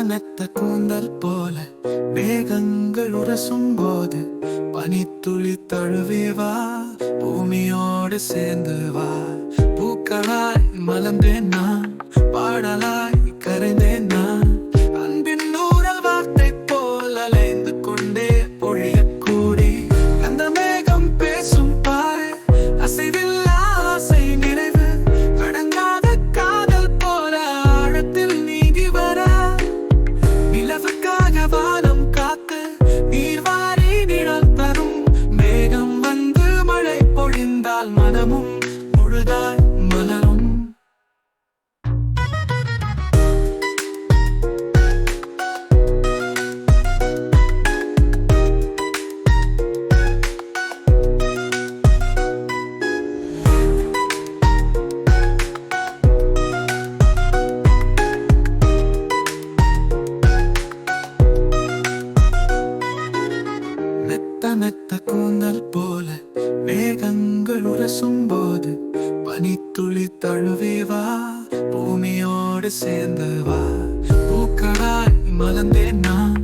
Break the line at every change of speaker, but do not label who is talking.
மெத்த கூந்தல் போல மேகங்கள் உரசும் போது பனித்துளி தழுவே வா, பூமியோடு சேர்ந்து வா. பூக்களாய் மலர்ந்தேன் நான், பாடலாய் கரைந்தேன் நான். அன்பின் நூறல் வார்த்தை போல் அலைந்து கொண்டே பொழியக்கூடி அந்த மேகம் பேசும் பாரு, அசைவில்லா ஆசை நினைவு, அடங்காத காதல் போல ஆழத்தில் நீங்கி வர. நிலவுக்காக வானம் காத்து நீர் வாரி நிழல் தரும், மேகம் வந்து மழை பொழிந்தால் மனமும் முழுதாய் மலரும். மெத்த கூந்தல் போல மேகங்கள் உரசும் போது பனித்துளி தழுவே வா, பூமியோடு சேர்ந்து வா. பூக்களாய் மலர்ந்தேன் நான்,